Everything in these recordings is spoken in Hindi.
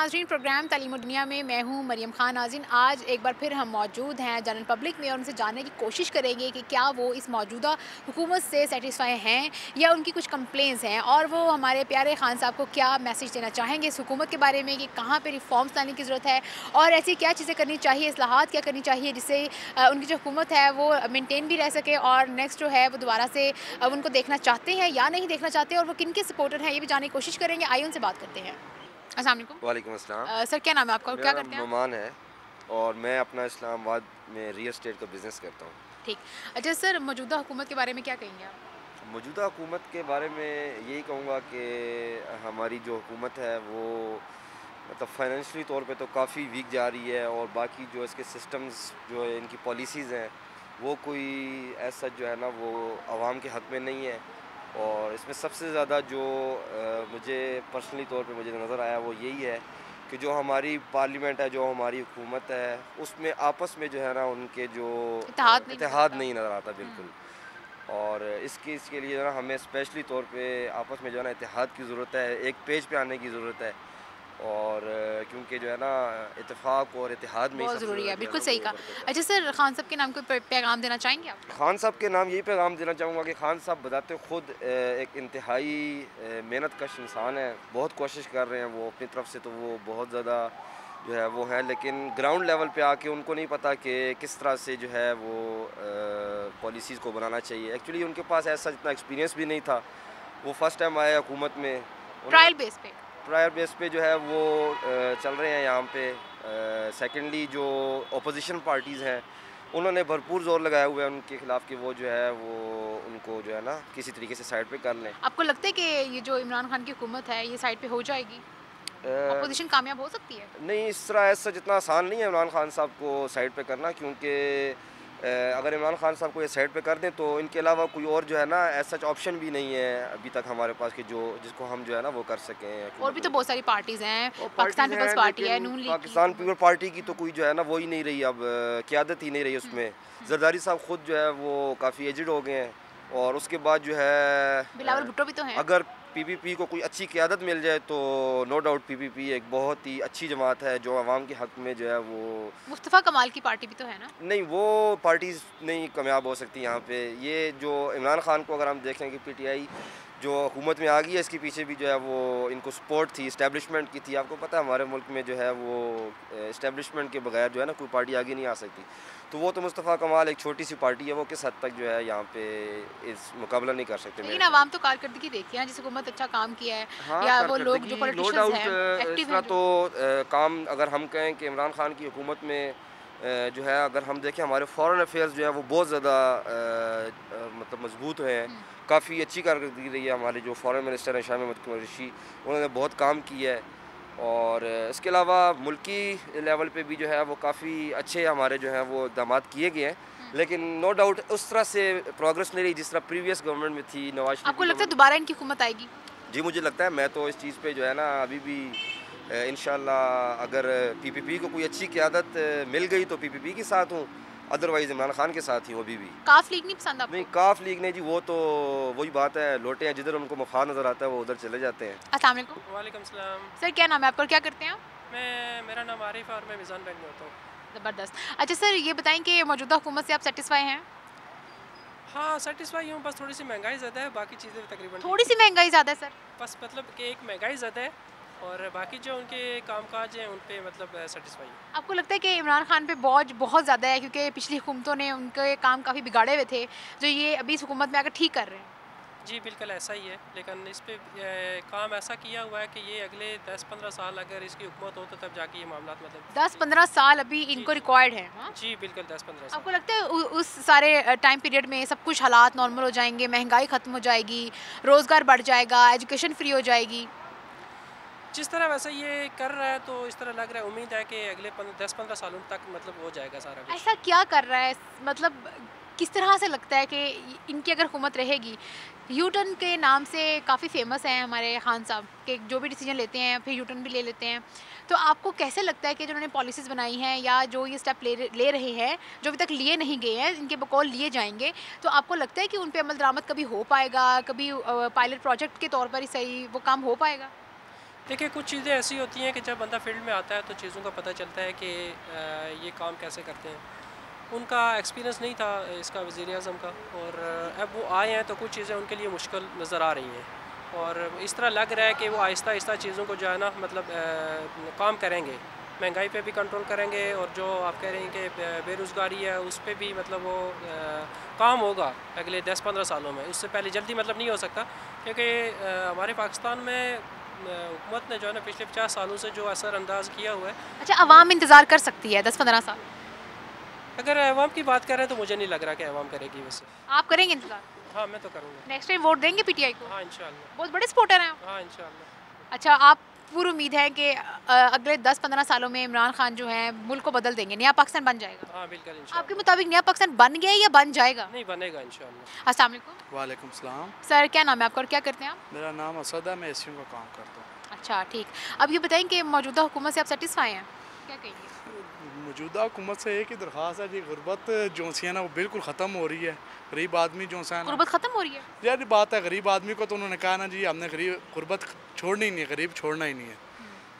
नाज़रीन, प्रोग्राम तालीम दुनिया में मैं हूँ मरियम खान। नाज़रीन, आज एक बार फिर हम मौजूद हैं जनरल पब्लिक में और उनसे जानने की कोशिश करेंगे कि क्या वो इस मौजूदा हुकूमत से सेटिस्फाई हैं या उनकी कुछ कंप्लेंट्स हैं, और वो हमारे प्यारे खान साहब को क्या मैसेज देना चाहेंगे इस हुकूमत के बारे में कि कहाँ पर रिफॉर्म्स लाने की ज़रूरत है और ऐसी क्या चीज़ें करनी चाहिए, इस्लाहात क्या करनी चाहिए जिससे उनकी जो हुकूमत है वो मेनटेन भी रह सके और नेक्स्ट जो है वो दोबारा से उनको देखना चाहते हैं या नहीं देखना चाहते, और वो किन के सपोर्टर हैं ये भी जानने की कोशिश करेंगे। आइए उनसे बात करते हैं। अस्सलाम वालेकुम। वालेकुम अस्सलाम। सर, क्या नाम है आपका और मेरा क्या नाम करते हैं आप? नुमान है और मैं अपना इस्लामाबाद में रियल एस्टेट का बिज़नेस करता हूँ। ठीक। अच्छा सर, मौजूदा हुकूमत के बारे में क्या कहेंगे आप? मौजूदा हुकूमत के बारे में यही कहूँगा कि हमारी जो हुकूमत है वो मतलब फाइनेंशियली तौर पे तो काफ़ी वीक जा रही है, और बाकी जो इसके सिस्टम्स जो है, इनकी पॉलिसीज़ हैं, वो कोई ऐसा जो है ना वो आवाम के हक़ में नहीं है। और इसमें सबसे ज़्यादा जो मुझे पर्सनली तौर पे मुझे नज़र आया वो यही है कि जो हमारी पार्लियामेंट है, जो हमारी हुकूमत है, उसमें आपस में जो है ना उनके जो इत्तेहाद नहीं नज़र आता बिल्कुल। और इसके लिए जो है ना हमें स्पेशली तौर पे आपस में जो है ना इत्तेहाद की ज़रूरत है, एक पेज पे आने की ज़रूरत है। और क्योंकि जो है ना इत्तेफाक और इत्तेहाद में ही बहुत सबसे ज़रूरी ज़्यादा है, जो है बिल्कुल ना सही वो कहा। बरकत है। अच्छा सर, खान साहब के नाम को पैगाम देना चाहेंगे आप? खान साहब के नाम यही पैगाम देना चाहूँगा कि खान साहब बताते खुद एक इंतहाई मेहनत कश इंसान है। बहुत कोशिश कर रहे हैं वो अपनी तरफ से, तो वो बहुत ज़्यादा जो है वो है, लेकिन ग्राउंड लेवल पे आके उनको नहीं पता कि किस तरह से जो है वो पॉलिसीज़ को बनाना चाहिए। एक्चुअली उनके पास ऐसा जितना एक्सपीरियंस भी नहीं था। वो फर्स्ट टाइम आए हुकूमत में। उन्होंने ट्रायल बेस पे? प्रायर बेस पे जो है वो चल रहे हैं यहाँ पे। सेकेंडली जो अपोजिशन पार्टीज़ हैं उन्होंने भरपूर ज़ोर लगाया हुआ है उनके ख़िलाफ़ कि वो जो है वो उनको जो है ना किसी तरीके से साइड पे कर लें। आपको लगता है कि ये जो इमरान खान की हुकूमत है ये साइड पे हो जाएगी? अ, अपोजिशन कामयाब हो सकती है? नहीं, इस तरह ऐसा जितना आसान नहीं है इमरान खान साहब को साइड पे करना, क्योंकि अगर इमरान खान साहब को ये साइड पे कर दें तो इनके अलावा कोई और जो है ना ऐसा ऑप्शन भी नहीं है अभी तक हमारे पास कि जो जिसको हम जो है ना वो कर सकें और भी हुकूमत तो में। बहुत सारी पार्टीज़ हैं, और पाकिस्तान पार्टीज़ पीपल्स हैं, पार्टी है, लेकिन नून लीग की पाकिस्तान हुकूमत। पीपल पार्टी की तो कोई जो है ना वो ही नहीं रही अब, क़यादत ही नहीं रही हुँ, उसमें। हुँ। जरदारी साहब खुद जो है वो काफ़ी एजड हो गए हैं, और उसके बाद जो है बिलावल भुट्टो भी तो हैं। अगर पीपीपी को कोई अच्छी क़यादत मिल जाए तो नो डाउट पीपीपी एक बहुत ही अच्छी जमात है जो आवाम के हक़ में जो है वो। मुस्तफ़ा कमाल की पार्टी भी तो है ना? नहीं, वो पार्टीज़ नहीं कामयाब हो सकती यहाँ पे। ये जो इमरान खान को अगर हम देखें कि पीटीआई जो हुकूमत में आ गई है, इसके पीछे भी जो है वो इनको सपोर्ट थी, इस्टेब्लिशमेंट की थी। आपको पता है हमारे मुल्क में जो है वो इस्टेब्लिशमेंट के बगैर जो है ना कोई पार्टी आगे नहीं आ सकती। तो वो तो मुस्तफ़ा कमाल एक छोटी सी पार्टी है, वो किस हद तक जो है यहाँ पे इस मुकाबला नहीं कर सकते मेरे लेकिन ख्याल आवाम से। तो कारकर्दगी देखी है ना, जिस हुकूमत अच्छा काम किया है, हाँ, या वो लोग जो कारकर्दगी नो पॉलिटिशियंस डाउट। हैं, इस एक्टिव तरह हैं तो जो। काम अगर हम कहें कि इमरान खान की हुकूमत में जो है अगर हम देखें हमारे फॉरेन अफेयर्स जो है वो बहुत ज़्यादा मतलब मजबूत हुए हैं। हुँ। काफ़ी अच्छी कारकर्दगी रही है। हमारे जो फॉरेन मिनिस्टर हैं शाह महमूद कुरैशी, उन्होंने बहुत काम किया है। और इसके अलावा मुल्की लेवल पे भी जो है वो काफ़ी अच्छे हमारे जो हैं वो इक़दाम किए गए हैं। हुँ। लेकिन नो डाउट उस तरह से प्रोग्रेस नहीं रही जिस तरह प्रीवियस गवर्नमेंट में थी, नवाज शरीफ आपको की लगता है गवर्नमेंट। दोबारा इनकी हुकूमत आएगी? जी, मुझे लगता है, मैं तो इस चीज़ पे जो है ना अभी भी इंशाल्लाह अगर पीपीपी को कोई अच्छी क़यादत मिल गई तो पीपीपी के साथ हूँ, अदरवाइज़ इमरान खान के साथ ही हूँ अभी भी। काफ लीग नहीं पसंद नहीं, आपको? काफ लीग नहीं जी, वो तो वही बात है, लोटे हैं जिधर उनको मुफ़ाद नज़र आता है वो उधर चले जाते हैं। अस्सलाम वालेकुम। वालेकुम सलाम। सर, क्या नाम है आपका और क्या करते हैं आप? मेरा नाम आरिफ है और मैं मिज़ान बैंक में होता हूँ। ज़बरदस्त। अच्छा सर, ये बताएँ कि मौजूदा हुकूमत से आप सैटिस्फाई हैं? हाँ, सैटिस्फाई हूँ, बस थोड़ी-सी महंगाई ज़्यादा है, बाकी चीज़ें तकरीबन ठीक थोड़ी-सी हैं। महंगाई ज़्यादा है सर? बस मतलब कि एक महंगाई ज़्यादा है और बाकी जो उनके काम-काज हैं उन पे मतलब सैटिस्फाई हूँ। आपको लगता है कि इमरान खान पे बोझ बहुत ज़्यादा है क्योंकि पिछली हुकूमतों ने उनके काम काफ़ी बिगाड़े हुए थे, जो ये अभी इस हुकूमत में आकर ठीक कर रहे हैं? जी, बिल्कुल ऐसा ही है, लेकिन इस पे काम ऐसा किया हुआ है कि ये अगले 10-15 साल अगर इसकी हुकूमत हो तो तब जाके ये मामलात मतलब 10-15 साल अभी जी, इनको जी। रिक्वायर्ड है, हाँ? जी, बिल्कुल 10-15 साल। आपको लगता है उस सारे टाइम पीरियड में सब कुछ हालात नॉर्मल हो जाएँगे, महँगाई ख़त्म हो जाएगी, रोज़गार बढ़ जाएगा, एजुकेशन फ्री हो जाएगी? जिस तरह वैसे ये कर रहा है तो इस तरह लग रहा है, उम्मीद है कि अगले 10-15 सालों तक मतलब हो जाएगा सारा कुछ। ऐसा क्या कर रहा है? मतलब किस तरह से लगता है कि इनकी अगर हुकूमत रहेगी? यू टर्न के नाम से काफ़ी फ़ेमस हैं हमारे खान साहब कि जो भी डिसीजन लेते हैं फिर यू टर्न भी ले लेते हैं। तो आपको कैसे लगता है कि जो उन्होंने पॉलिसीज़ बनाई हैं या जो ये स्टेप ले रहे हैं, जो अभी तक लिए नहीं गए हैं, इनके बकौल लिए जाएँगे, तो आपको लगता है कि उन पे अमल दरामद कभी हो पाएगा? कभी पायलट प्रोजेक्ट के तौर पर ही सही वो काम हो पाएगा? देखिए, कुछ चीज़ें ऐसी होती हैं कि जब बंदा फील्ड में आता है तो चीज़ों का पता चलता है कि ये काम कैसे करते हैं। उनका एक्सपीरियंस नहीं था इसका वज़ीर-ए-आज़म का, और अब वो आए हैं तो कुछ चीज़ें उनके लिए मुश्किल नज़र आ रही हैं, और इस तरह लग रहा है कि वो आहिस्ता आहिस्ता चीज़ों को जो है ना, मतलब काम करेंगे, महंगाई पे भी कंट्रोल करेंगे, और जो आप कह रहे हैं कि बेरोज़गारी है उस पे भी मतलब वो काम होगा अगले 10-15 सालों में। उससे पहले जल्दी मतलब नहीं हो सकता, क्योंकि हमारे पाकिस्तान में हुकूमत ने जो है ना पिछले 50 सालों से जो असरअंदाज किया हुआ है। अच्छा, आवाम इंतज़ार कर सकती है 10-15 साल? अगर अवाम की बात करें तो मुझे नहीं लग रहा कि अवाम करेगी वैसे। आप करेंगे इंतज़ार? हाँ, मैं तो करूँगा। नेक्स्ट टाइम वोट देंगे पीटीआई को? हाँ, इंशाल्लाह। बहुत बड़े सपोर्टर हैं आप। हाँ, इंशाल्लाह। अच्छा, आप पूरी उम्मीद है कि अगले 10-15 सालों में इमरान खान जो है मुल्क को बदल देंगे, नया पाकिस्तान बन जाएगा? हाँ, बिल्कुल आपके इंशाल्लाह। मुताबिक नया पाकिस्तान बन गया है या बन जाएगा? नहीं, बनेगा इंशाल्लाह। अस्सलाम वालेकुम। वालेकुम सलाम। सर, क्या नाम है आपका और क्या करते हैं आप? मेरा नाम असद है, मैं एसीओ का काम करता हूँ। अच्छा, ठीक। अब ये बताएं कि मौजूदा हुकूमत से आप सेटिस्फाई हैं? क्या कहेंगे? मौजूदा हुकूमत से एक ही दरख्वास्त है जी, गुरबत जो सी है ना वो बिल्कुल ख़त्म हो रही है। गरीब आदमी जो सा है ना, गुर्बत ख़त्म हो रही है? यार बात है गरीब आदमी को, तो उन्होंने कहा ना जी हमने गुरबत छोड़नी ही नहीं है, गरीब छोड़ना ही नहीं है।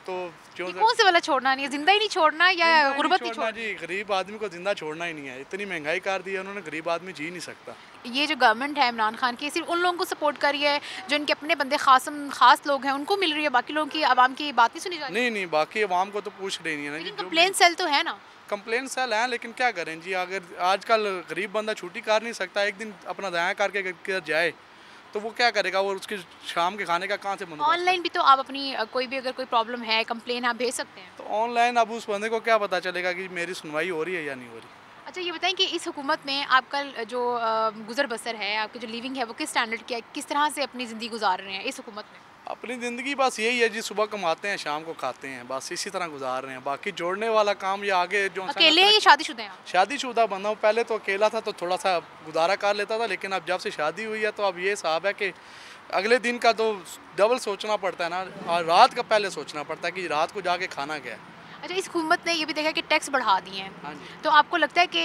तो जो ये कौन से वाला छोड़ना नहीं है, जिंदा ही नहीं छोड़ना या गुर्बत नहीं छोड़ना छोड़ना? जी, गरीब आदमी को जिंदा छोड़ना ही नहीं है। इतनी महंगाई कर दी है उन्होंने, गरीब आदमी जी नहीं सकता। ये जो गवर्नमेंट है इमरान खान की, सिर्फ उन लोगों को सपोर्ट कर रही है जो इनके अपने बंदे खास लोग हैं उनको मिल रही है, बाकी लोगों की आवाम की बात नहीं सुनी जा रही? नहीं नहीं, बाकी अवाम को तो पूछ रही नहीं है ना लेकिन जी। कंप्लेन सेल तो है ना? कंप्लेन सेल हैं, लेकिन क्या करें जी, अगर आजकल गरीब बंदा छुट्टी कर नहीं सकता, एक दिन अपना दाया करके अगर जाए तो वो क्या करेगा, वो उसके शाम के खाने का कहाँ से बंदोबस्त ऑनलाइन भी तो आप अपनी कोई भी अगर कोई प्रॉब्लम है, कंप्लेन आप भेज सकते हैं। तो ऑनलाइन अब उस बंदे को क्या पता चलेगा कि मेरी सुनवाई हो रही है या नहीं हो रही। अच्छा, ये बताएं कि इस हुकूमत में आपका जो गुजर बसर है, आपकी जो लिविंग है, वो किस स्टैंडर्ड की है, किस तरह से अपनी ज़िंदगी गुजार रहे हैं इस हुकूमत में? अपनी ज़िंदगी बस यही है जी, सुबह कमाते हैं शाम को खाते हैं, बस इसी तरह गुजार रहे हैं। बाकी जोड़ने वाला काम या आगे जो अकेले हैं या शादीशुदा हैं आप? शादीशुदा बंदा हूँ। पहले तो अकेला था तो थोड़ा सा गुजारा कर लेता था, लेकिन अब जब से शादी हुई है तो अब ये हिसाब है कि अगले दिन का तो डबल सोचना पड़ता है ना, और रात का पहले सोचना पड़ता है कि रात को जाके खाना क्या है। अच्छा, इस हुकूमत ने ये भी देखा कि टैक्स बढ़ा दिए हैं, हाँ जी। तो आपको लगता है कि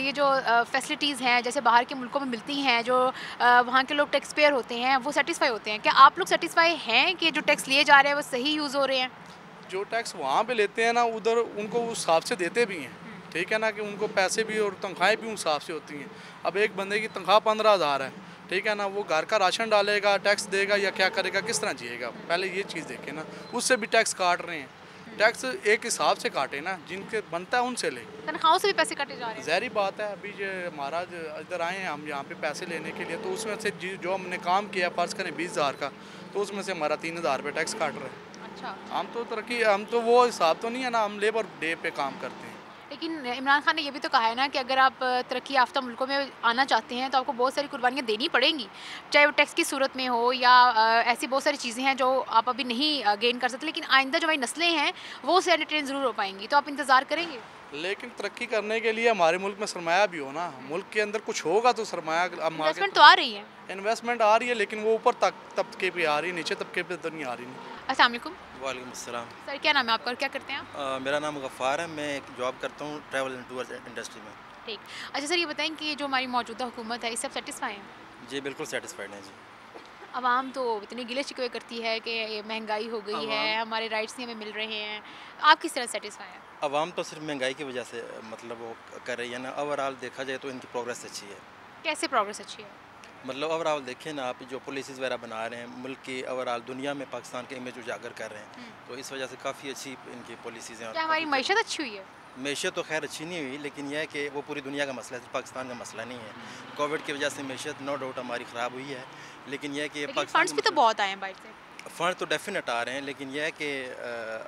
ये जो फैसिलिटीज़ हैं जैसे बाहर के मुल्कों में मिलती हैं, जो वहाँ के लोग टैक्स पेयर होते हैं वो सेटिस्फाई होते हैं? क्या आप लोग सेटिस्फाई हैं कि जो टैक्स लिए जा रहे हैं वो सही यूज़ हो रहे हैं? जो टैक्स वहाँ पे लेते हैं ना, उधर उनको उस हिसाब से देते भी हैं, ठीक है ना, कि उनको पैसे भी और तनख्वाहें भी उस हिसाब से होती हैं। अब एक बंदे की तनख्वाह 15,000 है, ठीक है ना, वो घर का राशन डालेगा, टैक्स देगा या क्या करेगा, किस तरह जिएगा? पहले ये चीज़ देखें ना। उससे भी टैक्स काट रहे हैं, टैक्स एक हिसाब से काटे ना, जिनके बनता है उनसे ले। तनख्वाहों से भी पैसे काटे जा रहे हैं? ज़ाहिर बात है, अभी जो हमारा इधर आए हैं हम यहाँ पे पैसे लेने के लिए, तो उसमें से जो हमने काम किया फ़र्ज़ करें 20,000 का, तो उसमें से हमारा 3,000 रुपये टैक्स काट रहे हैं। अच्छा, हम तो वो हिसाब तो नहीं है ना, हम लेबर डे पे काम करते हैं। लेकिन इमरान खान ने ये भी तो कहा है ना कि अगर आप तरक्की याफ्ता मुल्कों में आना चाहते हैं तो आपको बहुत सारी कुर्बानियाँ देनी पड़ेंगी, चाहे वो टैक्स की सूरत में हो या ऐसी बहुत सारी चीज़ें हैं जो आप अभी नहीं गेन कर सकते, लेकिन आइंदा जो हमारी नस्लें हैं वो उससे एंटरटेन ज़रूर हो पाएंगी, तो आप इंतज़ार करेंगे? लेकिन तरक्की करने के लिए हमारे मुल्क में सरमाया भी हो ना, मुल्क के अंदर कुछ होगा तो सरमाया इन्वेस्टमेंट तो आ रही है? इन्वेस्टमेंट आ रही है, लेकिन वो ऊपर तक तबके पे आ रही है, नीचे तबके पे तो नहीं आ रही। अस्सलाम वालेकुम। वालेकुम अस्सलाम। सर, क्या नाम है आपका और क्या करते हैं आप? मेरा नाम गफ़ार है, मैं एक जॉब करता हूँ ट्रैवल एंड टूर इंडस्ट्री में। ठीक। अच्छा सर, ये बताएं कि जो हमारी मौजूदा हुकूमत है इससे आप सेटिस्फाई हैं? जी बिल्कुल सेटिस्फाइड हैं जी। आवाम तो इतनी गिले शिकवे करती है कि ये महंगाई हो गई है, हमारे राइट्स नहीं हमें मिल रहे हैं, आप किस तरह सेटिस्फाई हैं? आवाम तो सिर्फ महंगाई की वजह से मतलब वो कर रही है ना, ओवरऑल देखा जाए तो इनकी प्रोग्रेस अच्छी है। कैसे प्रोग्रेस अच्छी है? मतलब ओवरऑल देखें ना आप, जो पॉलिसीज़ वगैरह बना रहे हैं, मुल्क की ओवरऑल दुनिया में पाकिस्तान के इमेज उजागर कर रहे हैं, तो इस वजह से काफ़ी अच्छी इनकी पॉलिसीज़ हैं। क्या हमारी मईशत अच्छी हुई है? मैशियत तो खैर अच्छी नहीं हुई, लेकिन यह है कि वो पूरी दुनिया का मसला है, सिर्फ पाकिस्तान का मसला नहीं है। कोविड की वजह से मैशियत नो डाउट हमारी ख़राब हुई है, लेकिन यह है कि फंड्स भी तो बहुत आए हैं बाहर से। फ़ंड तो डेफिनेट आ रहे हैं, लेकिन यह है कि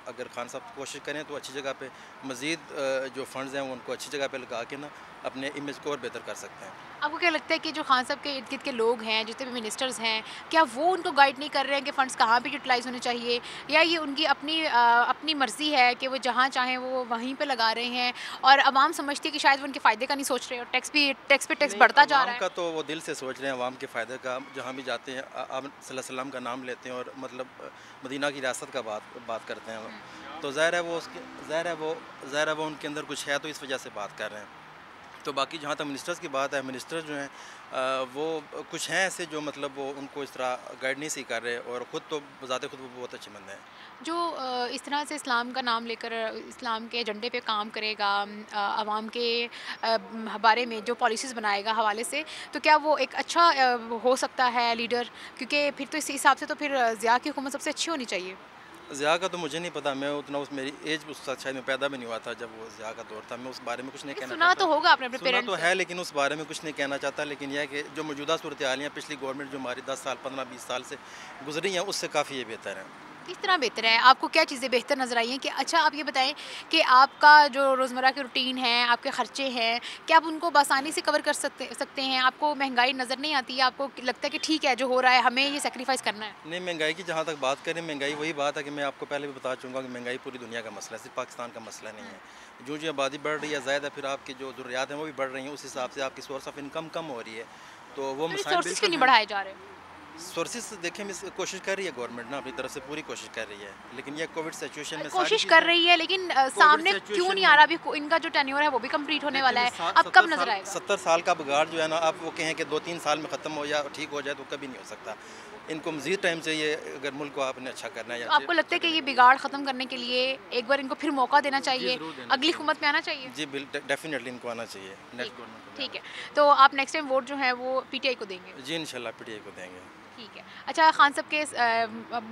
अगर खान साहब कोशिश करें तो अच्छी जगह पे मज़ीद जो फंड्स हैं उनको अच्छी जगह पे लगा के ना अपने इमेज को और बेहतर कर सकते हैं। आपको क्या लगता है कि जो खान साहब के इर्द गिर्द के लोग हैं, जितने भी मिनिस्टर्स हैं, क्या वो उनको गाइड नहीं कर रहे हैं कि फ़ंड्स कहाँ पे यूटिलाइज़ होने चाहिए, या ये उनकी अपनी मर्ज़ी है कि वो जहाँ चाहें वो वहीं पे लगा रहे हैं, और आवाम समझती है कि शायद वो उनके फ़ायदे का नहीं सोच रहे और टैक्स पे टैक्स बढ़ता जा रहा है? का तो वो दिल से सोच रहे हैं, आवाम के फ़ायदे का। जहाँ भी जाते हैं आप सल्लल्लाहु अलैहि वसल्लम का नाम लेते हैं और मतलब मदीना की रियासत का बात करते हैं, तो ज़ाहिर है वो उनके अंदर कुछ है, तो इस वजह से बात कर रहे हैं। तो बाकी जहाँ तक मिनिस्टर्स की बात है, मिनिस्टर जो हैं वो कुछ हैं ऐसे जो मतलब वो उनको इस तरह गाइड नहीं सी कर रहे, और ख़ुद तो बजाते खुद वो बहुत अच्छे बंदे हैं। जो इस तरह से इस्लाम का नाम लेकर इस्लाम के एजेंडे पे काम करेगा, आवाम के बारे में जो पॉलिसीज़ बनाएगा हवाले से, तो क्या वो एक अच्छा हो सकता है लीडर? क्योंकि फिर तो इस हिसाब से तो फिर ज़िया की हुकूमत सबसे अच्छी होनी चाहिए। ज़िया का तो मुझे नहीं पता, मैं उतना उस मेरी एज उस शायद मैं पैदा भी नहीं हुआ था जब वो ज़िया का दौर था, मैं उस बारे में कुछ नहीं कहना सुना चाहता। तो होगा आपने अपने सुना पेरेंट्स तो से। है, लेकिन उस बारे में कुछ नहीं कहना चाहता। लेकिन यह है कि जो मौजूदा सूरत हाल है, पिछली गवर्नमेंट जो हमारी 10 साल 15-20 साल से गुजरी हैं, उससे काफ़ी ये बेहतर है। किस तरह बेहतर है? आपको क्या चीज़ें बेहतर नज़र आई हैं? कि अच्छा आप ये बताएं कि आपका जो रोज़मर्रा की रूटीन है, आपके ख़र्चे हैं, क्या आप उनको बआसानी से कवर कर सकते हैं? आपको महंगाई नज़र नहीं आती? आपको लगता है कि ठीक है जो हो रहा है हमें ये सेक्रीफाइस करना है? नहीं, महंगाई की जहाँ तक बात करें, महंगाई वही बात है कि मैं आपको पहले भी बता चुका कि महंगाई पूरी दुनिया का मसला है, सिर्फ पाकिस्तान का मसला नहीं है। जो जो आबादी बढ़ रही है ज़्यादा, फिर आपकी जो ज़रूरियात हैं वो भी बढ़ रही हैं, उस हिसाब से आपकी सोर्स ऑफ इनकम कम हो रही है, तो वो मसाइल रिसोर्सेज क्यों नहीं बिल्कुल हैं। बढ़ाए जा रहे? सोर्सेस देखें, मिस कोशिश कर रही है गवर्नमेंट ना, अपनी तरफ से पूरी कोशिश कर रही है, लेकिन ये कोविड सिचुएशन में कोशिश कर रही है, लेकिन सामने क्यों नहीं आ रहा? अभी इनका जो टेन्योर है वो भी कंप्लीट होने वाला है, अब कब नजर आएगा? 70 साल का बिगाड़ जो है ना, आप वो कहें कि 2-3 साल में ख़त्म हो या ठीक हो जाए, तो कभी नहीं हो सकता। इनको मज़ीद टाइम चाहिए अगर मुल्क को आपने अच्छा करना है। तो आपको लगता है कि ये बिगाड़ ख़त्म करने के लिए एक बार इनको फिर मौका देना चाहिए, ज़रूर देना अगली हुकूमत में आना चाहिए? जी डेफिनेटली इनको आना चाहिए, नेक्स्ट गवर्नमेंट को। ठीक है, तो आप नेक्स्ट टाइम वोट जो है वो पीटीआई को देंगे? जी इंशाल्लाह पीटीआई को देंगे। ठीक है। अच्छा, खान साहब के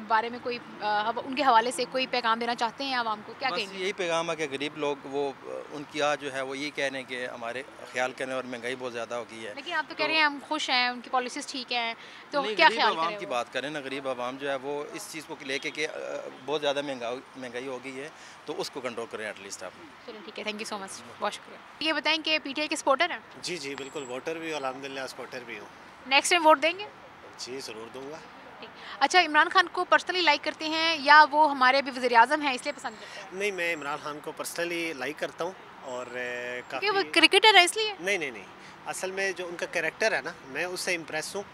बारे में कोई उनके हवाले से कोई पैगाम देना चाहते हैं आवाम को? क्या बस कहेंगे? यही पैगाम है कि गरीब लोग वो उनकी आज जो है वो ये कह रहे हैं कि हमारे ख्याल करें, और महंगाई बहुत ज़्यादा हो गई है। लेकिन आप तो कह रहे हैं हम खुश हैं, उनकी पॉलिसीज़ ठीक हैं, तो नहीं, क्या गरीब ख्याल आवाम करें की वो? बात करें ना, गरीब आवाम जो है वो इस चीज़ को लेके कि बहुत ज़्यादा महंगाई हो गई है, तो उसको कंट्रोल करें एटलीस्ट आप। चलिए ठीक है, थैंक यू सो मच, बहुत शुक्रिया। ये बताएं कि पीटीआई के सपोर्टर हैं? जी जी बिल्कुल, वोटर भी अल्हम्दुलिल्लाह सपोर्टर भी हूँ। नेक्स्ट टाइम वोट देंगे? जी ज़रूर दूंगा। ठीक। अच्छा, इमरान खान को पर्सनली लाइक करते हैं या वो हमारे अभी वज़ीर आज़म हैं इसलिए पसंद करते हैं? नहीं, मैं इमरान खान को पर्सनली लाइक करता हूँ, और क्योंकि वो काफ़ी क्रिकेटर है इसलिए? नहीं, असल में जो उनका कैरेक्टर है ना, मैं उससे इम्प्रेस हूँ,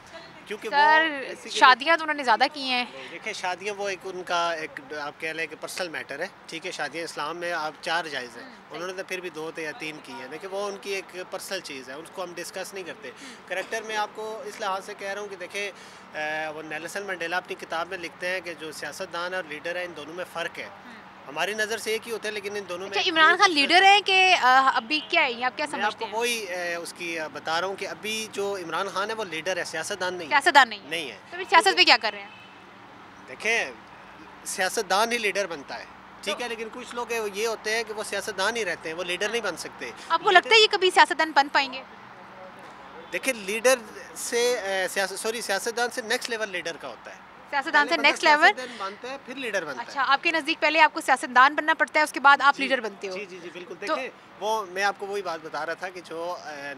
क्योंकि वो सर शादियाँ तो उन्होंने ज़्यादा की हैं। देखिए, शादियाँ वो एक उनका एक आप कह लें कि पर्सनल मैटर है, ठीक है। शादियाँ इस्लाम में आप 4 जायज़ हैं, उन्होंने तो फिर भी 2 या 3 की है, देखिए वो उनकी एक पर्सनल चीज़ है, उसको हम डिस्कस नहीं करते। कैरेक्टर में आपको इस लिहाज से कह रहा हूँ कि देखिए वो नेल्सन मंडेला अपनी किताब में लिखते हैं कि जो सियासतदान और लीडर है, इन दोनों में फ़र्क है। हमारी नज़र से एक ही होता है, लेकिन इन दोनों में। अच्छा, इमरान खान लीडर हैं कि अभी क्या है, आप क्या मैं समझते आपको हैं? वही उसकी बता रहा हूँ कि अभी जो इमरान खान है वो लीडर है, सियासतदान नहीं है। सियासतदान नहीं है? नहीं है। तो फिर सियासत में क्या कर रहे हैं? देखें, सियासतदान ही लीडर बनता है, ठीक है, लेकिन कुछ लोग ये होते हैं कि वो सियासतदान ही रहते हैं, वो लीडर नहीं बन सकते। आपको लगता है ये कभी सियासतदान बन पाएंगे? देखिए, लीडर से सियासतदान से नेक्स्ट लेवल लीडर का होता है। सियासतदान से पहले नेक्स्ट बंदा लेवल? सियासतदान बनता है, फिर लीडर बनता अच्छा, है। आपके नज़दीक पहले आपको सियासतदान बनना पड़ता है, उसके बाद आप लीडर बनते हो? जी जी जी बिल्कुल। तो- देखिए, वो मैं आपको वही बात बता रहा था कि जो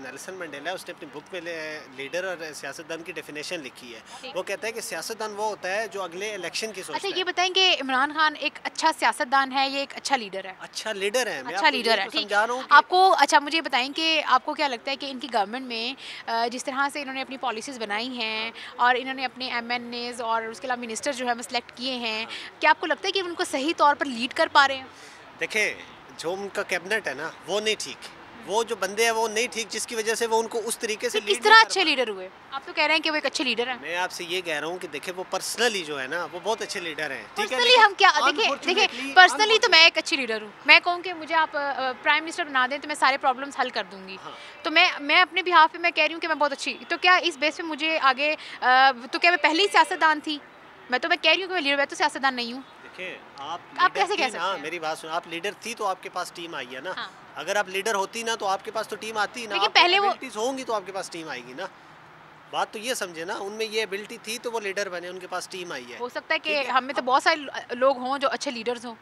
नेल्सन मंडेला है, उसने अपनी बुक में लीडर और सियासतदान की डेफिनेशन लिखी है। ठीक। वो कहता है कि सियासतदान वो होता है जो अगले इलेक्शन की सोचता अच्छा, है। ये बताएं कि इमरान खान एक अच्छा सियासतदान है, ये एक अच्छा लीडर है? अच्छा लीडर है, मैं अच्छा आपको लीडर यही है, तो ठीक। समझा रहा हूँ कि आपको अच्छा मुझे बताएं कि आपको क्या लगता है कि इनकी गवर्नमेंट में जिस तरह से इन्होंने अपनी पॉलिसीज़ बनाई हैं और इन्होंने अपने MNAs और उसके अलावा मिनिस्टर जो है सेलेक्ट किए हैं, क्या आपको लगता है कि उनको सही तौर पर लीड कर पा रहे हैं? देखिए, जो उनका कैबिनेट है ना, वो नहीं ठीक, वो जो बंदे हैं वो नहीं ठीक, जिसकी वजह से वो उनको उस तरीके से फिर किस lead तरह नहीं कर अच्छे लीडर हुए? आप तो कह रहे हैं कि वो एक अच्छे लीडर हैं। मैं आपसे ये कह रहा हूँ कि देखिए, वो पर्सनली जो है ना, वो बहुत अच्छे लीडर हैं, ठीक है। पर्सनली हम क्या देखिए पर्सनली तो मैं एक अच्छी लीडर हूँ। मैं कहूँ कि मुझे आप प्राइम मिनिस्टर बना दें तो मैं सारे प्रॉब्लम्स हल कर दूंगी। हाँ। तो मैं अपने बिहाफ पे मैं कह रही हूँ कि मैं बहुत अच्छी, तो क्या इस बेस पे मुझे आगे तो क्या मैं पहले ही सियासतदान थी? मैं कह रही हूँ कि मैं लीडर, मैं तो सियासतदान नहीं हूँ। देखिए, आप लीडर कैसे कह थी ना, सकते हैं? मेरी बात सुनो, आप लीडर थी तो आपके पास टीम आई है ना। हाँ। अगर आप लीडर होती ना तो आपके पास तो टीम आती ना। लेकिन आपके पहले वो- abilities होंगी तो आपके पास टीम आएगी ना। बात तो ये समझे ना, उनमें ये एबिलिटी थी तो वो लीडर बने, उनके पास टीम आई है। हो सकता है कि ठीक है, हम में तो बहुत सारे लोग हों जो अच्छे लीडर्स हों।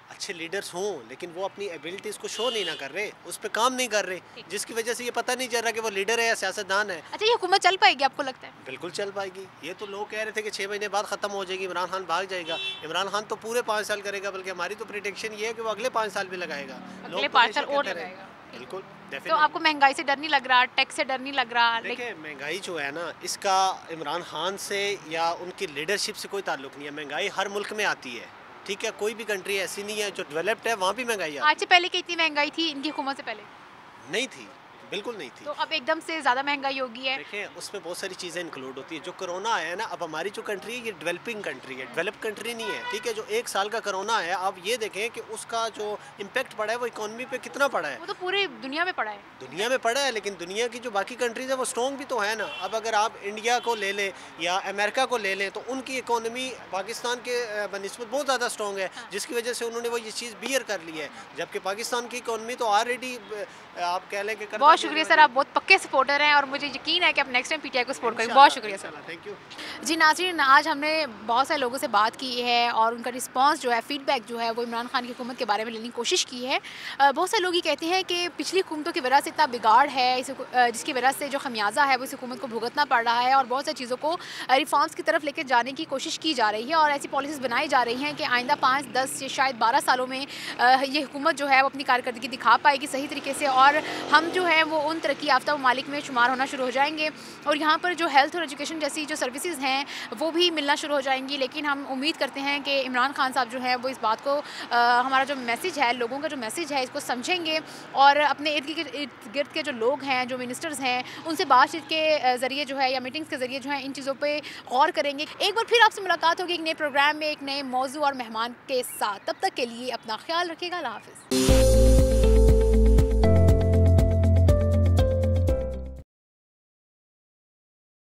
अच्छे लीडर्स हों, लेकिन वो अपनी एबिलिटीज़ को शो नहीं ना कर रहे, उस पर काम नहीं कर रहे, जिसकी वजह से ये पता नहीं चल रहा कि वो लीडर है या सियासतदान है। अच्छा, ये हुकूमत चल पाएगी आपको लगता है? बिल्कुल चल पाएगी। ये तो लोग कह रहे थे कि 6 महीने बाद ख़त्म हो जाएगी, इमरान खान भाग जाएगा। इमरान खान तो पूरे 5 साल करेगा, बल्कि हमारी तो प्रिडिक्शन ये है कि वो अगले 5 साल भी लगाएगा। अगले लोग 5 साल हमेशा और कहते रहे। लगाएगा। बिल्कुल, तो डेफिनेटली। आपको महंगाई से डर नहीं लग रहा, टैक्स से डर नहीं लग रहा? देखिए, महंगाई जो है ना, इसका इमरान खान से या उनकी लीडरशिप से कोई ताल्लुक नहीं है। महंगाई हर मुल्क में आती है, ठीक है। कोई भी कंट्री ऐसी नहीं है जो डेवलप्ड है वहाँ भी महंगाई आती आज से पहले कितनी महंगाई थी इनकी हुकूमत से पहले? नहीं थी। बिल्कुल नहीं थी। तो अब एकदम से ज़्यादा महंगाई होगी है। देखें उसमें बहुत सारी चीज़ें इंक्लूड होती है। जो कोरोना आया है ना, अब हमारी जो कंट्री है ये डेवलपिंग कंट्री है, डेवलप कंट्री नहीं है, ठीक है। जो 1 साल का कोरोना है, आप ये देखें कि उसका जो इम्पैक्ट पड़ा है वो इकोनॉमी पे कितना पड़ा है। वो तो पूरी दुनिया में पड़ा है। दुनिया में पड़ा है, लेकिन दुनिया की जो बाकी कंट्रीज है वो स्ट्रॉन्ग भी तो है ना। अब अगर आप इंडिया को ले लें या अमेरिका को ले लें तो उनकी इकोनॉमी पाकिस्तान के बनिस्बत बहुत ज़्यादा स्ट्रॉन्ग है, जिसकी वजह से उन्होंने वो ये चीज़ बियर कर ली है। जबकि पाकिस्तान की इकोनॉमी तो ऑलरेडी आप कह लें कि बहुत शुक्रिया सर, आप बहुत पक्के सपोर्टर हैं और मुझे यकीन है कि आप नेक्स्ट टाइम पीटीआई को सपोर्ट करेंगे। बहुत शुक्रिया सर। Thank you. जी नाज़रीन, आज हमने बहुत सारे लोगों से बात की है और उनका रिस्पांस जो है, फीडबैक जो है वो इमरान खान की हुकूमत के बारे में लेने की कोशिश की है। बहुत सारे लोग ये कहते हैं कि पिछली हुकूमतों की वजह से इतना बिगाड़ है, जिसकी वजह से जो खमियाजा है वो इस हुकूमत को भुगतना पड़ रहा है और बहुत सारी चीज़ों को रिफॉर्म्स की तरफ लेकर जाने की कोशिश की जा रही है और ऐसी पॉलिसीज़ बनाई जा रही हैं कि आइंदा 5, 10 या शायद 12 सालों में ये हुकूमत जो है वो अपनी कारकर्दगी दिखा पाएगी सही तरीके से और हम जो है वो उन तरक्की याफ्ता ममालिक में शुमार होना शुरू हो जाएंगे और यहाँ पर जो हेल्थ और एजुकेशन जैसी जो सर्विसेज हैं वो भी मिलना शुरू हो जाएंगी। लेकिन हम उम्मीद करते हैं कि इमरान खान साहब जो है वो इस बात को हमारा जो मैसेज है, लोगों का जो मैसेज है, इसको समझेंगे और अपने इर्द गिर्द के जो लोग हैं, जो मिनिस्टर्स हैं, उनसे बातचीत के ज़रिए जो है या मीटिंग्स के ज़रिए जो है इन चीज़ों पर गौर करेंगे। एक बार फिर आपसे मुलाकात होगी एक नए प्रोग्राम में, एक नए मौजू और मेहमान के साथ। तब तक के लिए अपना ख्याल रखिएगा। अल्लाह हाफ़िज़।